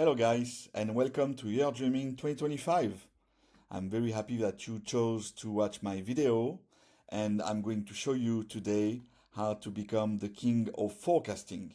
Hello guys and welcome to YearDreamin 2025. I'm very happy that you chose to watch my video and I'm going to show you today how to become the king of forecasting.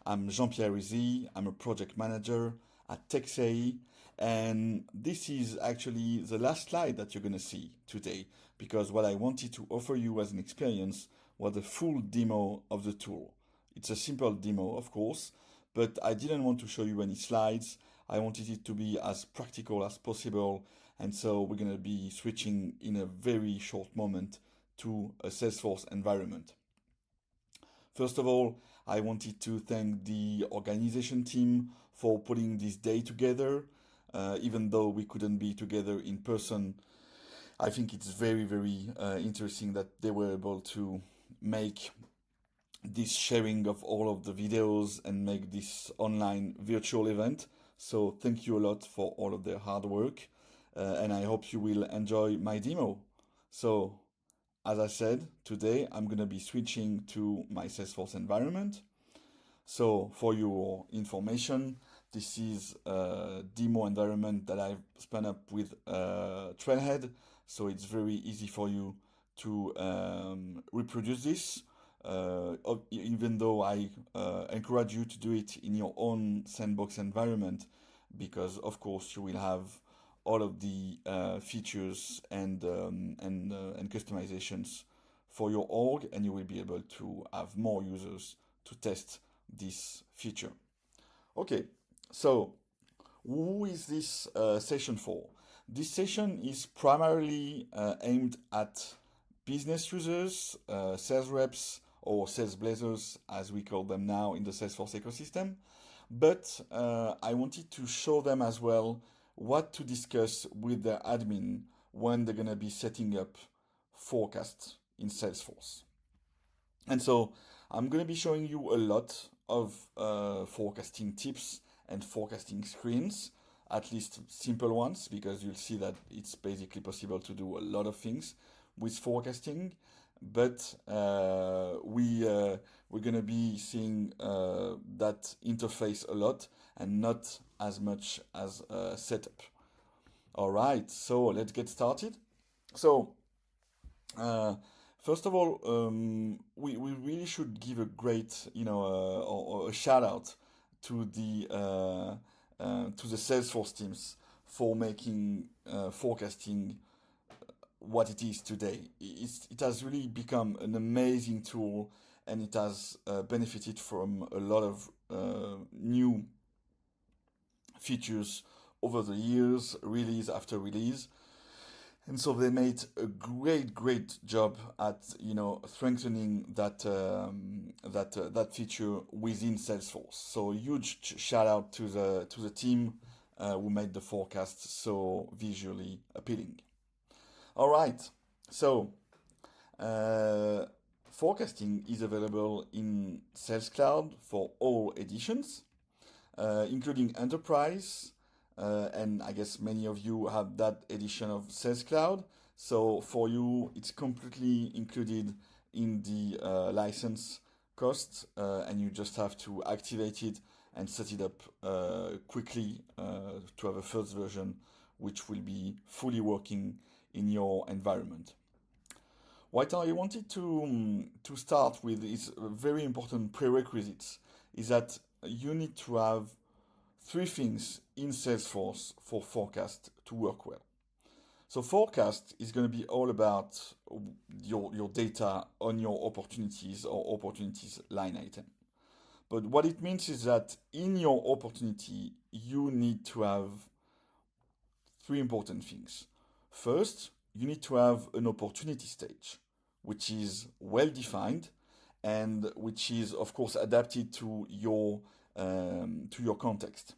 I'm Jean-Pierre Rizzi, I'm a project manager at TechSay, and this is actually the last slide that you're going to see today because what I wanted to offer you as an experience was a full demo of the tool. It's a simple demo, of course, but I didn't want to show you any slides. I wanted it to be as practical as possible, and so we're going to be switching in a very short moment to a Salesforce environment. First of all, I wanted to thank the organization team for putting this day together. Even though we couldn't be together in person, I think it's very interesting that they were able to make this sharing of all of the videos and make this online virtual event. So thank you a lot for all of their hard work, and I hope you will enjoy my demo. So as I said, today I'm going to be switching to my Salesforce environment. So for your information, this is a demo environment that I've spun up with Trailhead. So it's very easy for you to reproduce this. Even though I encourage you to do it in your own sandbox environment, because of course you will have all of the features and customizations for your org, and you will be able to have more users to test this feature. Okay, so who is this session for? This session is primarily aimed at business users, sales reps, or Salesblazers, as we call them now in the Salesforce ecosystem. But I wanted to show them as well what to discuss with their admin when they're going to be setting up forecasts in Salesforce. And so I'm going to be showing you a lot of forecasting tips and forecasting screens, at least simple ones, because you'll see that it's basically possible to do a lot of things with forecasting. But we're going to be seeing that interface a lot and not as much as setup. All right, so let's get started. So first of all, we really should give a great, or a shout out to the Salesforce teams for making forecasting what it is today. It has really become an amazing tool, and it has benefited from a lot of new features over the years, release after release. And so they made a great job at strengthening that feature within Salesforce. So huge shout out to the team who made the forecast so visually appealing. All right, so forecasting is available in Sales Cloud for all editions, including Enterprise, and I guess many of you have that edition of Sales Cloud. So for you, it's completely included in the license cost, and you just have to activate it and set it up quickly to have a first version, which will be fully working in your environment. What I wanted to start with is a very important prerequisites, is that you need to have three things in Salesforce for forecast to work well. So forecast is going to be all about your data on your opportunities or opportunities line item. But what it means is that in your opportunity, you need to have three important things. First, you need to have an opportunity stage, which is well defined and which is, of course, adapted to your context.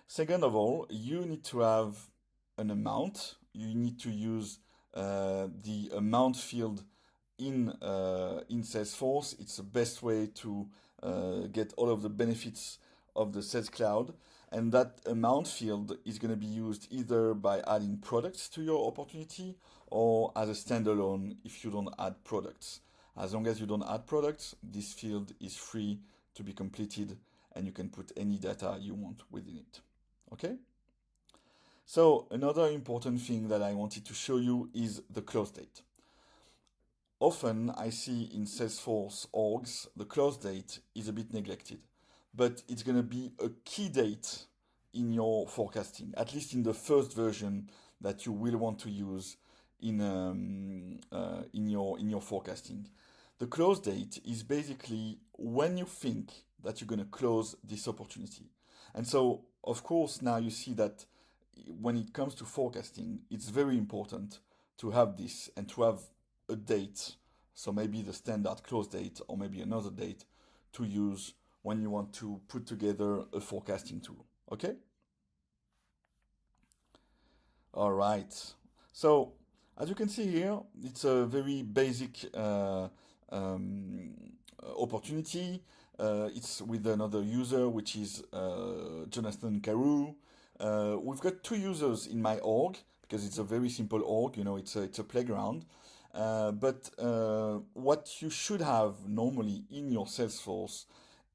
Second of all, you need to have an amount. You need to use the amount field in Salesforce. It's the best way to get all of the benefits of the Sales Cloud. And that amount field is going to be used either by adding products to your opportunity or as a standalone if you don't add products. As long as you don't add products, this field is free to be completed and you can put any data you want within it. Okay? So another important thing that I wanted to show you is the close date. Often I see in Salesforce orgs, the close date is a bit neglected, but it's going to be a key date in your forecasting, at least in the first version that you will want to use in your forecasting. The close date is basically when you think that you're going to close this opportunity. And so, of course, now you see that when it comes to forecasting, it's very important to have this and to have a date. So maybe the standard close date or maybe another date to use when you want to put together a forecasting tool. Okay? All right. So as you can see here, it's a very basic opportunity. It's with another user, which is Jonathan Carew. We've got two users in my org because it's a very simple org. You know, it's a playground. But what you should have normally in your Salesforce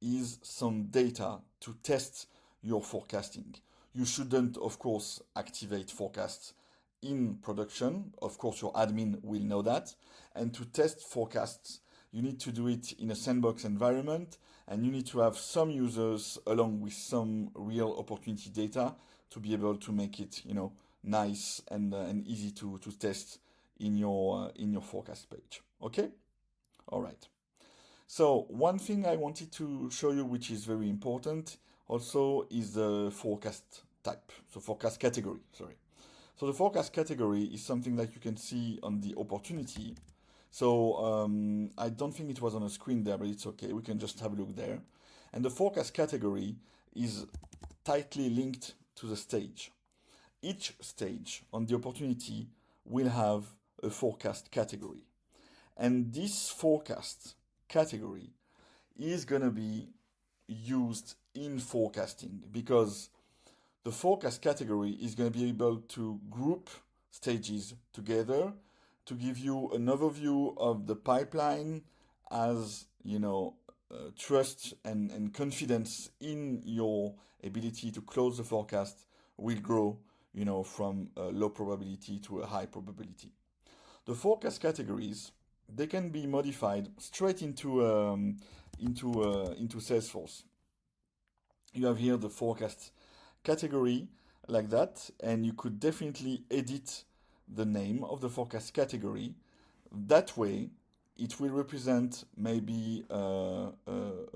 is some data to test your forecasting. You shouldn't, of course, activate forecasts in production. Of course, your admin will know that. And to test forecasts, you need to do it in a sandbox environment, and you need to have some users along with some real opportunity data to be able to make it, you know, nice and easy to test in your forecast page. Okay? All right. So one thing I wanted to show you, which is very important also, is the forecast type. So forecast category, sorry. So the forecast category is something that you can see on the opportunity. So I don't think it was on a screen there, but it's okay. We can just have a look there. And the forecast category is tightly linked to the stage. Each stage on the opportunity will have a forecast category. And this forecast category is going to be used in forecasting because the forecast category is going to be able to group stages together to give you an overview of the pipeline as, you know, trust and confidence in your ability to close the forecast will grow, you know, from a low probability to a high probability. The forecast categories, they can be modified straight into Salesforce. You have here the forecast category like that, and you could definitely edit the name of the forecast category. That way, it will represent maybe a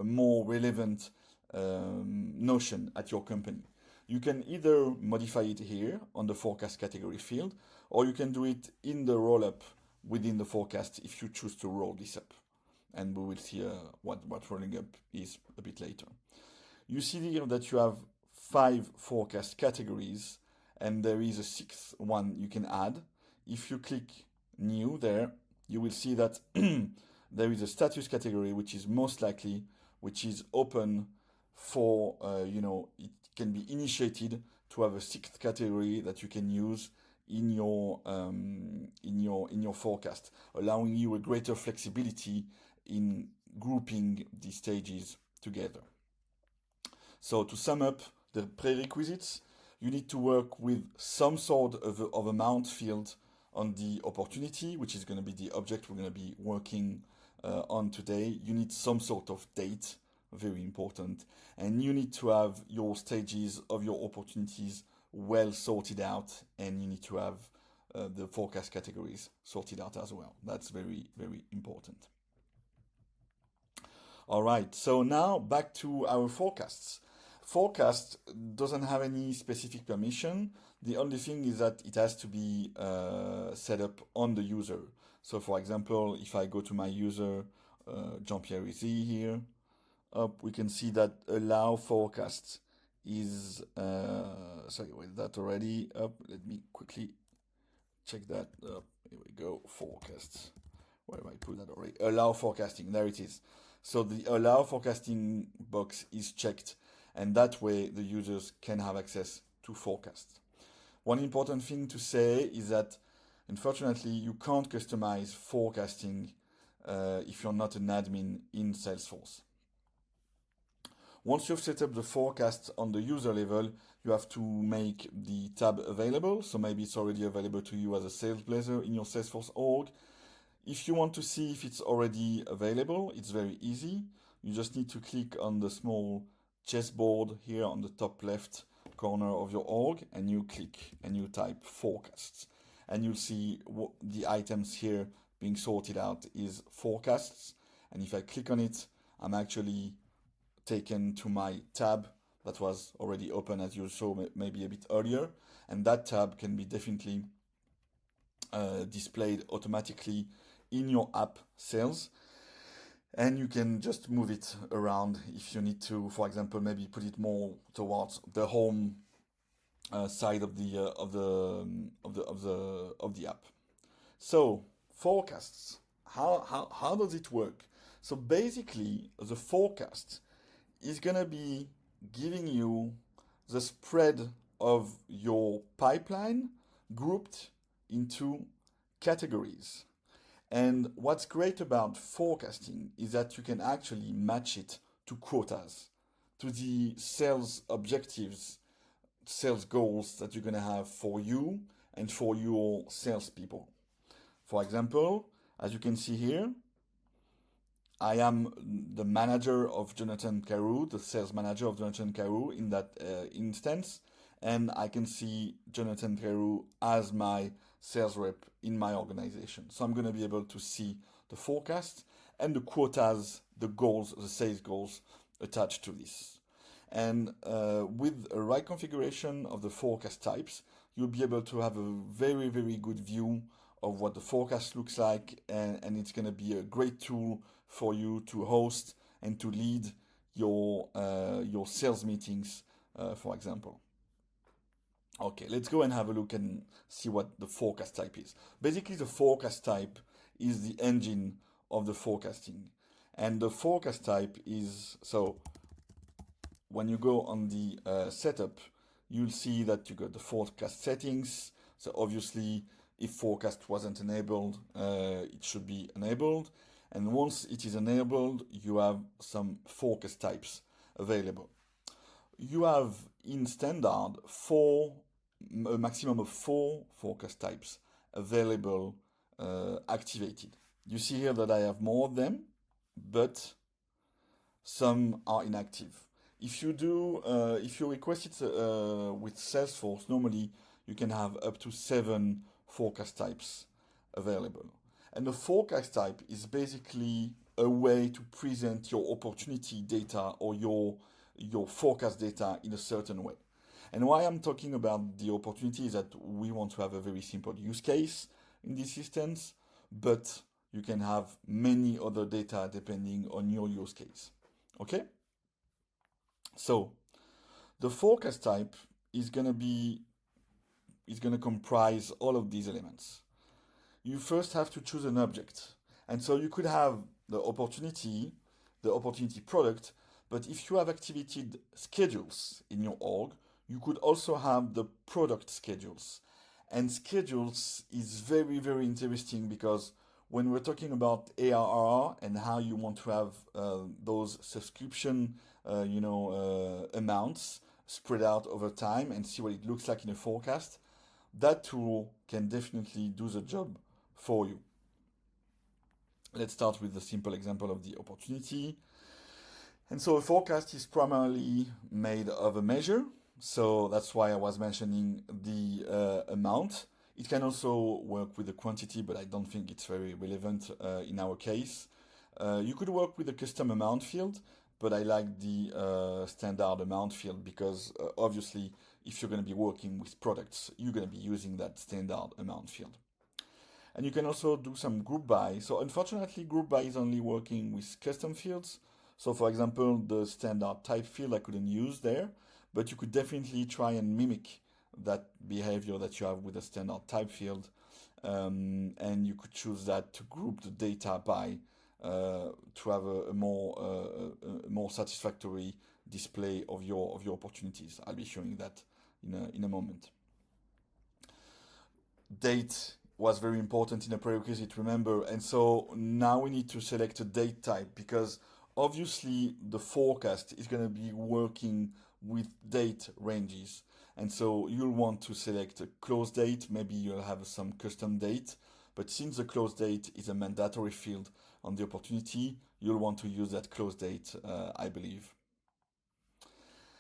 more relevant notion at your company. You can either modify it here on the forecast category field, or you can do it in the roll-up within the forecast if you choose to roll this up. And we will see what rolling up is a bit later. You see here that you have 5 forecast categories, and there is a 6th one you can add. If you click new there, you will see that there is a status category, which is most likely, which is open for, it can be initiated to have a 6th category that you can use in your forecast, allowing you a greater flexibility in grouping the stages together. So to sum up the prerequisites, you need to work with some sort of amount field on the opportunity, which is going to be the object we're going to be working on today. You need some sort of date, very important, and you need to have your stages of your opportunities well sorted out, and you need to have the forecast categories sorted out as well. That's very, very important. All right, so now back to our forecasts. Forecast doesn't have any specific permission. The only thing is that it has to be set up on the user. So for example, if I go to my user, Jean-Pierre Rizzi here, we can see that allow forecast is, sorry, with that already up. Let me quickly check that up. Here we go, forecasts. Where have I put that already? Allow forecasting, there it is. So the allow forecasting box is checked, and that way the users can have access to forecasts. One important thing to say is that unfortunately you can't customize forecasting if you're not an admin in Salesforce. Once you've set up the forecast on the user level, you have to make the tab available. So maybe it's already available to you as a Salesblazer in your Salesforce org. If you want to see if it's already available, it's very easy. You just need to click on the small chessboard here on the top left corner of your org, and you click and you type forecasts. And you'll see what the items here being sorted out is forecasts. And if I click on it, I'm actually taken to my tab that was already open, as you saw maybe a bit earlier. And that tab can be definitely displayed automatically in your app Sales. And you can just move it around if you need to, for example, maybe put it more towards the home side of the app. So forecasts, how does it work? So basically, the forecast is gonna be giving you the spread of your pipeline grouped into categories. And what's great about forecasting is that you can actually match it to quotas, to the sales objectives, sales goals that you're going to have for you and for your salespeople. For example, as you can see here, I am the manager of Jonathan Carew, the sales manager of Jonathan Carew in that instance, and I can see Jonathan Carew as my sales rep in my organization. So I'm going to be able to see the forecast and the quotas, the goals, the sales goals attached to this. And with a right configuration of the forecast types, you'll be able to have a very, very good view of what the forecast looks like, and it's going to be a great tool for you to host and to lead your sales meetings, for example. Okay, let's go and have a look and see what the forecast type is. Basically, the forecast type is the engine of the forecasting. And the forecast type is, so when you go on the setup, you'll see that you got the forecast settings. So obviously, if forecast wasn't enabled, it should be enabled. And once it is enabled, you have some forecast types available. You have in standard a maximum of 4 forecast types available, activated. You see here that I have more of them, but some are inactive. If you request it with Salesforce, normally you can have up to 7 forecast types available. And the forecast type is basically a way to present your opportunity data or your forecast data in a certain way. And why I'm talking about the opportunity is that we want to have a very simple use case in this instance, but you can have many other data depending on your use case. Okay? So the forecast type is going to comprise all of these elements. You first have to choose an object. And so you could have the opportunity product, but if you have activated schedules in your org, you could also have the product schedules. And schedules is very, very interesting because when we're talking about ARR and how you want to have those subscription amounts spread out over time and see what it looks like in a forecast, that tool can definitely do the job for you. Let's start with the simple example of the opportunity. And so a forecast is primarily made of a measure. So that's why I was mentioning the amount. It can also work with the quantity, but I don't think it's very relevant in our case. You could work with a custom amount field, but I like the standard amount field because obviously if you're going to be working with products, you're going to be using that standard amount field. And you can also do some group by. So unfortunately, group by is only working with custom fields. So for example, the standard type field I couldn't use there, but you could definitely try and mimic that behavior that you have with a standard type field. And you could choose that to group the data by to have a more satisfactory display of your opportunities. I'll be showing that in a moment. Date was very important in a prerequisite, remember, and so now we need to select a date type because obviously the forecast is going to be working with date ranges. And so you'll want to select a close date. Maybe you'll have some custom date. But since the close date is a mandatory field on the opportunity, you'll want to use that close date, I believe.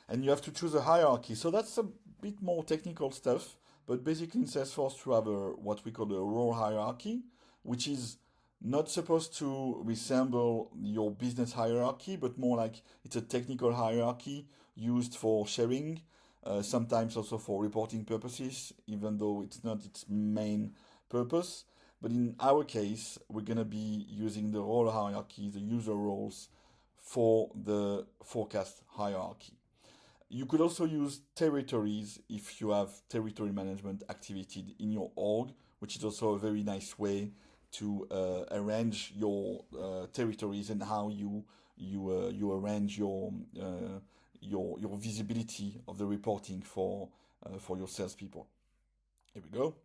And you have to choose a hierarchy. So that's a bit more technical stuff. But basically in Salesforce, you have what we call a role hierarchy, which is not supposed to resemble your business hierarchy, but more like it's a technical hierarchy used for sharing, sometimes also for reporting purposes, even though it's not its main purpose. But in our case, we're going to be using the role hierarchy, the user roles, for the forecast hierarchy. You could also use territories if you have territory management activated in your org, which is also a very nice way to arrange your territories and how you arrange your visibility of the reporting for your salespeople. Here we go.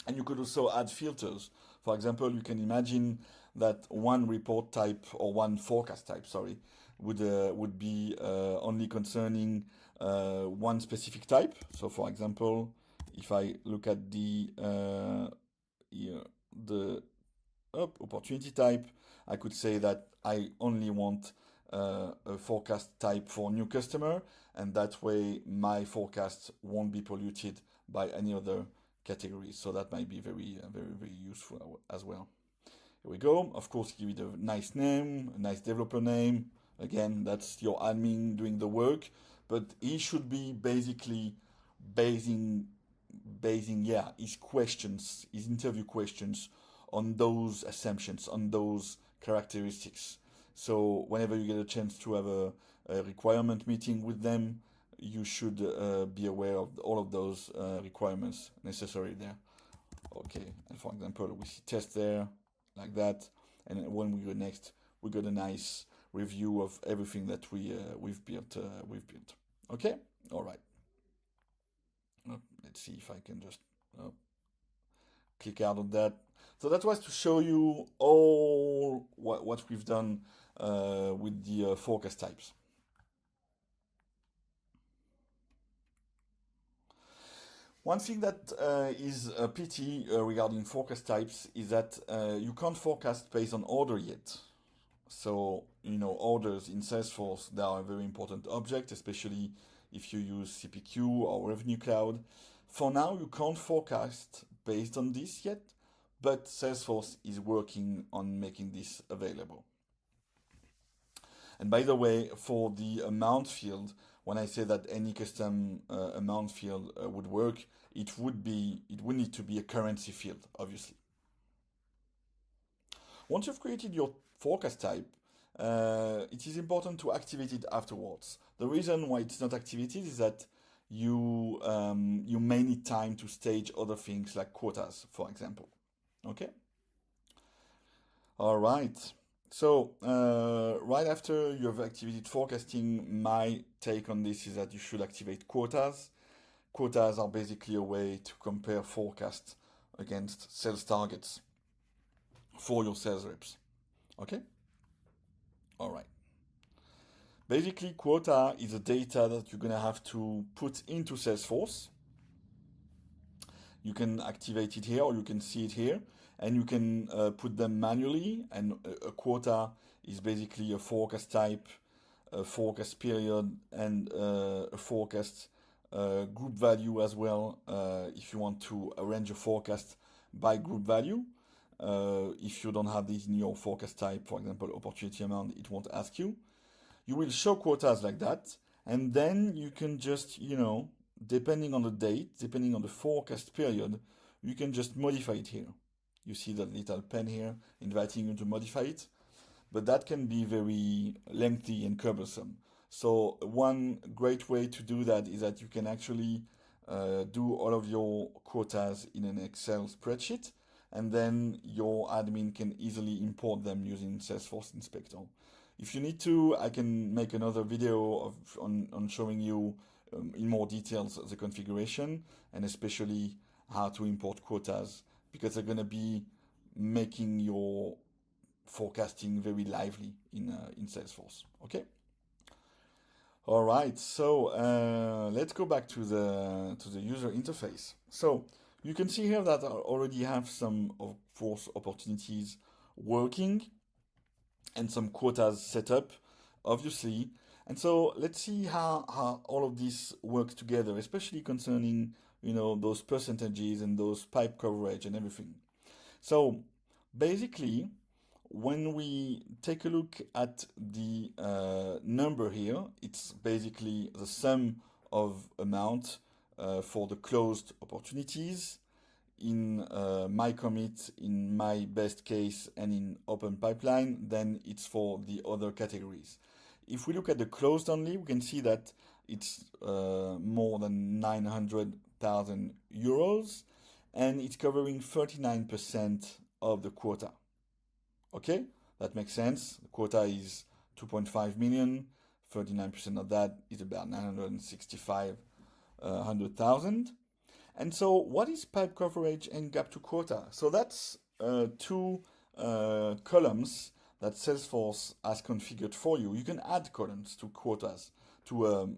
And you could also add filters. For example, you can imagine that one report type or one forecast type, sorry, would be only concerning one specific type. So, for example, if I look at the opportunity type, I could say that I only want a forecast type for new customer, and that way my forecast won't be polluted by any other categories. So that might be very, very useful as well. Here we go. Of course, give it a nice name, a nice developer name. Again, that's your admin doing the work, but he should be basically basing his questions, his interview questions on those assumptions, on those characteristics. So whenever you get a chance to have a requirement meeting with them, you should be aware of all of those requirements necessary there. Okay, and for example, we see test there, like that, and when we go next, we got a nice review of everything that we've built. Okay, all right. Let's see if I can just click out on that. So that was to show you all what we've done with the forecast types. One thing that is a pity regarding forecast types is that you can't forecast based on order yet. So, orders in Salesforce, they are a very important object, especially if you use CPQ or Revenue Cloud. For now, you can't forecast based on this yet, but Salesforce is working on making this available. And by the way, for the amount field, when I say that any custom amount field would work, it would need to be a currency field, obviously. Once you've created your forecast type, it is important to activate it afterwards. The reason why it's not activated is that you may need time to stage other things like quotas, for example. Okay? All right. So right after you have activated forecasting, my take on this is that you should activate quotas. Quotas are basically a way to compare forecasts against sales targets for your sales reps. Okay? All right. Basically, quota is the data that you're going to have to put into Salesforce. You can activate it here or you can see it here, and you can put them manually. And a quota is basically a forecast type, a forecast period, and a forecast group value as well, if you want to arrange a forecast by group value. If you don't have this in your forecast type, for example, opportunity amount, it won't ask you. You will show quotas like that, and then you can just, depending on the date, depending on the forecast period, you can just modify it here. You see that little pen here inviting you to modify it, but that can be very lengthy and cumbersome. So one great way to do that is that you can actually do all of your quotas in an Excel spreadsheet, and then your admin can easily import them using Salesforce Inspector. If you need to, I can make another video on showing you in more details the configuration and especially how to import quotas, because they're going to be making your forecasting very lively in Salesforce. Okay. All right. So let's go back to the user interface. So you can see here that I already have some, of course, opportunities working and some quotas set up, obviously. And so let's see how all of this works together, especially concerning, those percentages and those pipe coverage and everything. So basically, when we take a look at the number here, it's basically the sum of amount for the closed opportunities in my commit, in my best case, and in open pipeline. Then it's for the other categories. If we look at the closed only, we can see that it's more than 900,000 euros, and it's covering 39% of the quota. Okay, that makes sense. The quota is 2.5 million. 39% of that is about 965,000. And so what is pipe coverage and gap to quota? So that's two columns that Salesforce has configured for you. You can add columns to quotas, to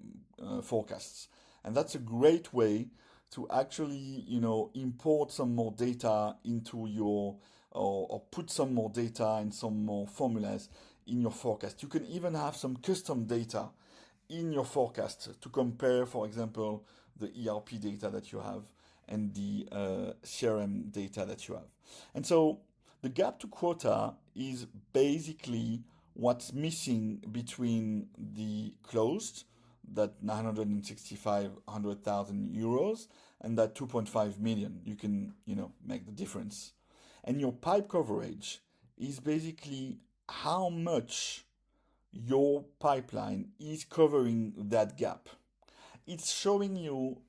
forecasts. And that's a great way to actually, import some more data into your, or put some more data and some more formulas in your forecast. You can even have some custom data in your forecast to compare, for example, the ERP data that you have and the CRM data that you have. And so the gap to quota is basically what's missing between the closed, that 965,000 euros, and that 2.5 million. You can, make the difference. And your pipe coverage is basically how much your pipeline is covering that gap. It's showing you,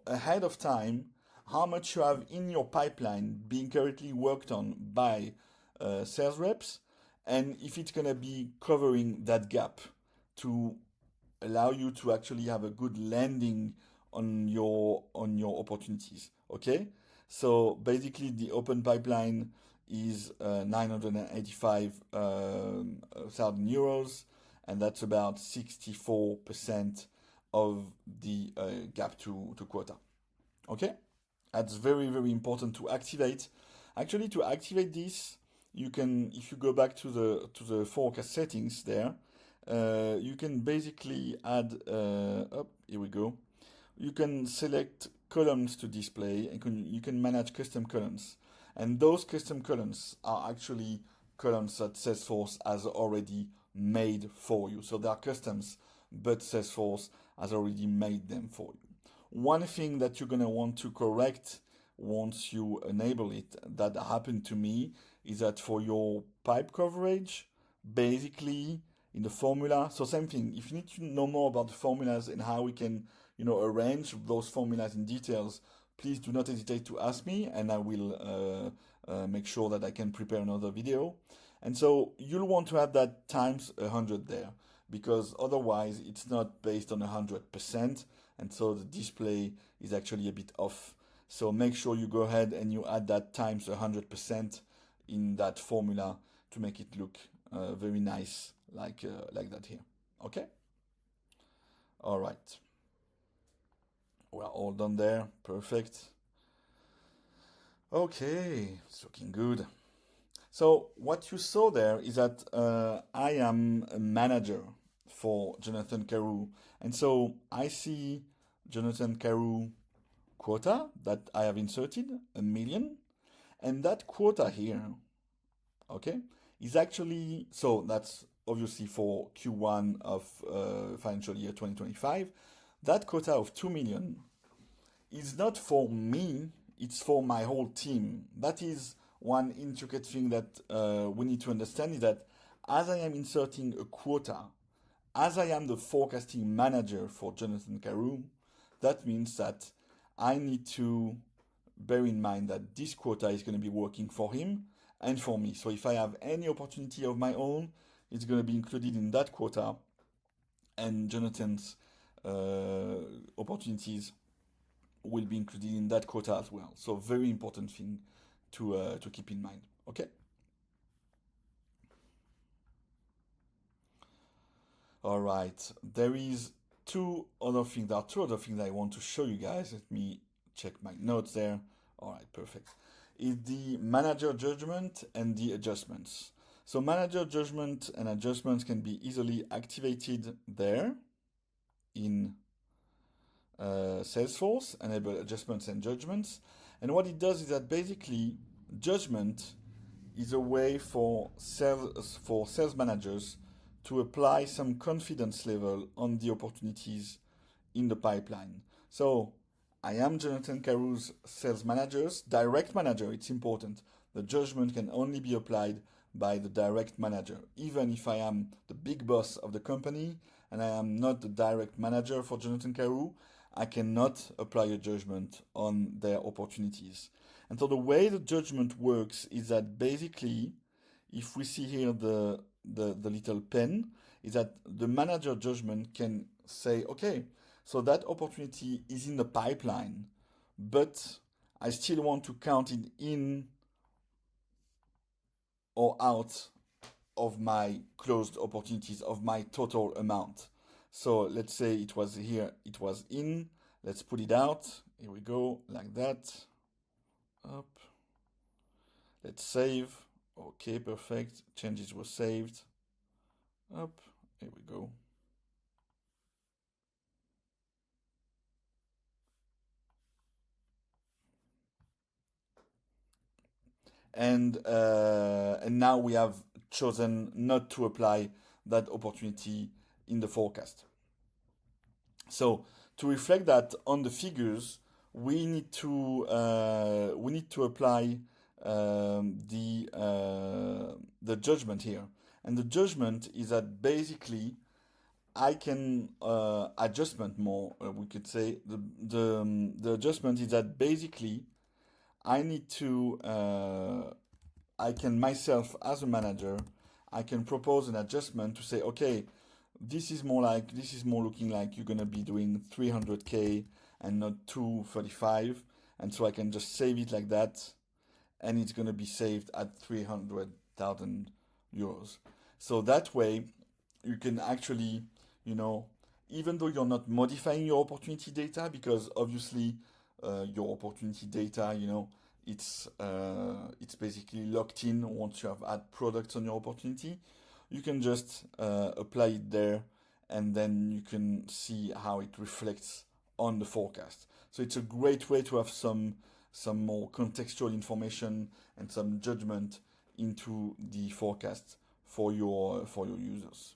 ahead of time how much you have in your pipeline being currently worked on by sales reps, and if it's going to be covering that gap to allow you to actually have a good landing on your opportunities. Okay, so basically the open pipeline is 985,000 euros, and that's about 64% of the gap to quota. Okay, that's very, very important to activate. Actually, to activate this, you can, if you go back to the forecast settings there, you can basically add. Here we go. You can select columns to display, and you can manage custom columns. And those custom columns are actually columns that Salesforce has already made for you. So they are customs, but Salesforce has already made them for you. One thing that you're going to want to correct once you enable it, that happened to me, is that for your pipe coverage, basically in the formula, so same thing, if you need to know more about the formulas and how we can, arrange those formulas in details, please do not hesitate to ask me, and I will make sure that I can prepare another video. And so you'll want to have that times 100 there, because otherwise it's not based on 100%, and so the display is actually a bit off. So make sure you go ahead and you add that times 100% in that formula to make it look very nice, like that here. Okay? All right. We're all done there. Perfect. Okay, it's looking good. So what you saw there is that I am a manager for Jonathan Carew. And so I see Jonathan Carew quota that I have inserted, 1 million. And that quota here, okay, is actually, so that's obviously for Q1 of financial year 2025. That quota of 2 million is not for me, it's for my whole team. That is one intricate thing that we need to understand, is that as I am inserting a quota, as I am the forecasting manager for Jonathan Carew, that means that I need to bear in mind that this quota is going to be working for him and for me. So if I have any opportunity of my own, it's going to be included in that quota, and Jonathan's opportunities will be included in that quota as well. So very important thing to keep in mind. Okay. All right. There is two other things. There are two other things I want to show you guys. Let me check my notes there. All right, perfect. Is the manager judgment and the adjustments. So manager judgment and adjustments can be easily activated there in Salesforce, enable adjustments and judgments. And what it does is that basically judgment is a way for sales managers to apply some confidence level on the opportunities in the pipeline. So I am Jonathan Carou's sales manager's direct manager. It's important. The judgment can only be applied by the direct manager. Even if I am the big boss of the company and I am not the direct manager for Jonathan Carou, I cannot apply a judgment on their opportunities. And so the way the judgment works is that basically, if we see here the little pen, is that the manager judgment can say, okay, so that opportunity is in the pipeline, but I still want to count it in or out of my closed opportunities, of my total amount. So let's say it was here, it was in, let's put it out. Here we go, like that. Up. Let's save. Okay, perfect. Changes were saved. Up. Here we go. And now we have chosen not to apply that opportunity in the forecast. So to reflect that on the figures, we need to apply the judgment here, and the judgment is that basically I can adjustment more. We could say the adjustment is that basically I need to I can myself as a manager I can propose an adjustment to say, okay, this is more looking like you're gonna be doing 300K and not 235, and so I can just save it like that, and it's gonna be saved at 300,000 euros. So that way you can actually, you know, even though you're not modifying your opportunity data, because obviously your opportunity data, it's basically locked in once you have had products on your opportunity. You can just apply it there, and then you can see how it reflects on the forecast. So it's a great way to have some more contextual information and some judgment into the forecast for your users.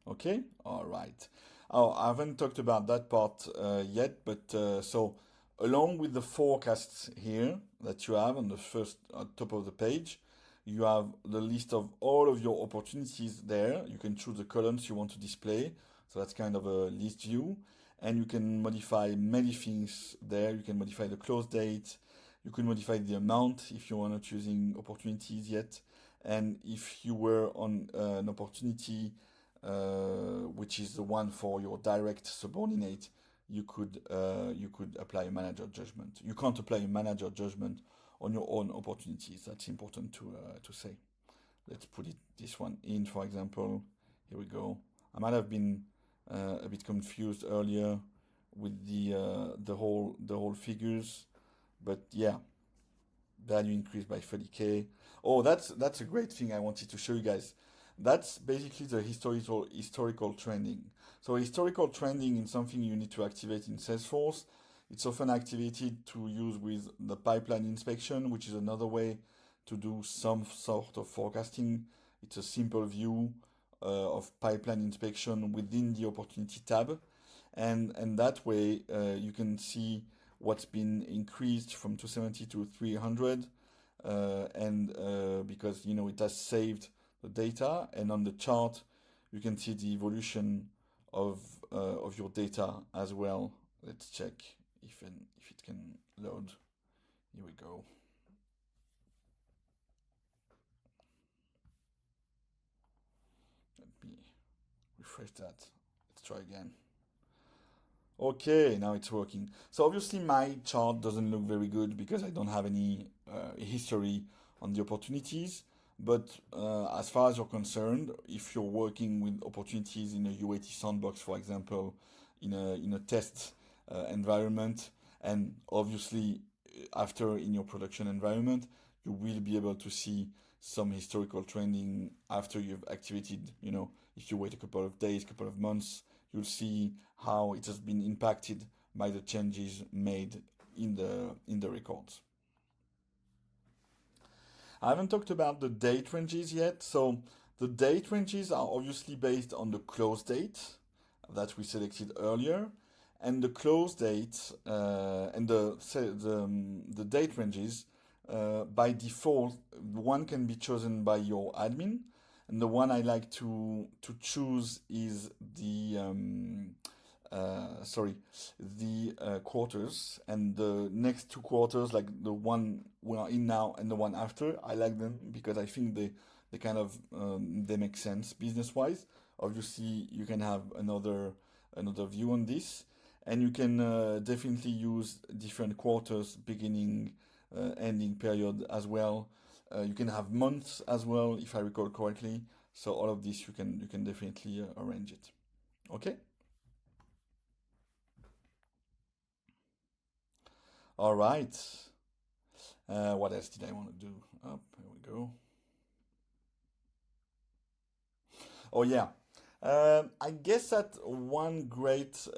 Okay, all right. Oh, I haven't talked about that part yet, but so along with the forecasts here that you have on the first top of the page, you have the list of all of your opportunities there. You can choose the columns you want to display. So that's kind of a list view. And you can modify many things there. You can modify the close date. You can modify the amount if you are not using opportunities yet. And if you were on an opportunity, which is the one for your direct subordinate, you could apply a manager judgment. You can't apply a manager judgment on your own opportunities. That's important to say. Let's put this one in, for example. Here we go. I might have been a bit confused earlier with the whole figures, but yeah, value increased by 30K. Oh, that's a great thing I wanted to show you guys. That's basically the historical trending. So historical trending is something you need to activate in Salesforce. It's often activated to use with the pipeline inspection, which is another way to do some sort of forecasting. It's a simple view of pipeline inspection within the opportunity tab. And that way you can see what's been increased from 270 to 300. Because it has saved the data, and on the chart you can see the evolution of your data as well. Let's check if it can load. Here we go. Let me refresh that. Let's try again. Okay, now it's working. So obviously my chart doesn't look very good because I don't have any history on the opportunities, But as far as you're concerned, if you're working with opportunities in a UAT sandbox, for example, in a test environment, and obviously after in your production environment, you will be able to see some historical trending after you've activated, if you wait a couple of days, couple of months, you'll see how it has been impacted by the changes made in the records. I haven't talked about the date ranges yet. So the date ranges are obviously based on the close date that we selected earlier, and the close date and the date ranges by default, one can be chosen by your admin, and the one I like to choose is the quarters, and the next two quarters, like the one we are in now and the one after. I like them because I think they kind of they make sense business wise. Obviously, you can have another view on this, and you can definitely use different quarters, beginning, ending period as well. You can have months as well, if I recall correctly. So all of this you can definitely arrange it. Okay. All right. What else did I want to do? Up, here we go. Oh yeah. I guess that one great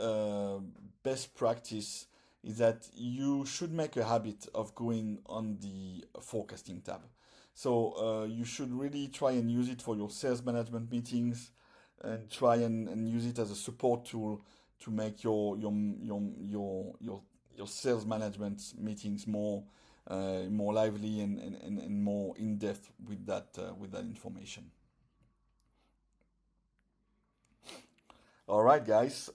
best practice is that you should make a habit of going on the forecasting tab. So you should really try and use it for your sales management meetings, and try and use it as a support tool to make your sales management meetings more lively and more in depth with that information. All right, guys.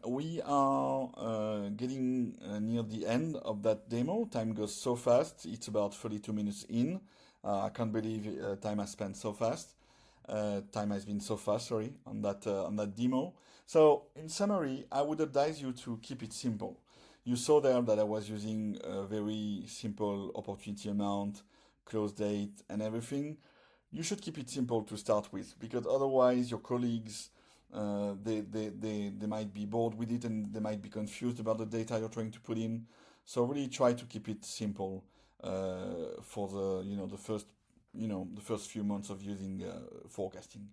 We are getting near the end of that demo. Time goes so fast. It's about 32 minutes in. I can't believe time has spent so fast. Time has been so fast, sorry, on that demo. So, in summary, I would advise you to keep it simple. You saw there that I was using a very simple opportunity amount, close date, and everything. You should keep it simple to start with, because otherwise your colleagues they might be bored with it, and they might be confused about the data you're trying to put in. So really try to keep it simple for the first few months of using forecasting.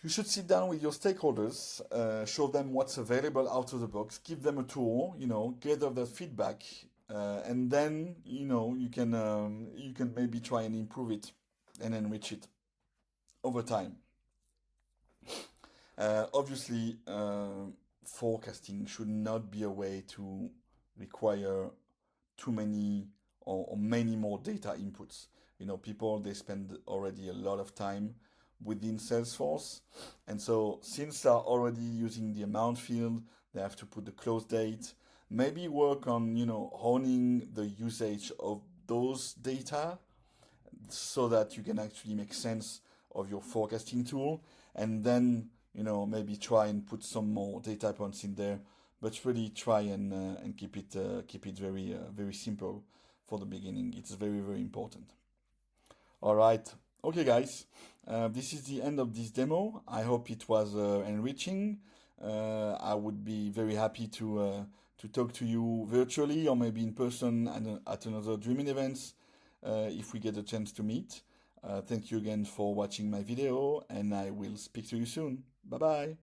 You should sit down with your stakeholders, show them what's available out of the box, give them a tour, gather their feedback, and then you can maybe try and improve it and enrich it over time. Obviously, forecasting should not be a way to require too many or many more data inputs. People, they spend already a lot of time within Salesforce, and so since they're already using the amount field, they have to put the close date. Maybe work on honing the usage of those data so that you can actually make sense of your forecasting tool, and then maybe try and put some more data points in there, but really try and keep it very simple for the beginning. It's very, very important. All right. Okay, guys. This is the end of this demo. I hope it was enriching. I would be very happy to talk to you virtually or maybe in person at another Dreamin events if we get a chance to meet. Thank you again for watching my video, and I will speak to you soon. Bye bye.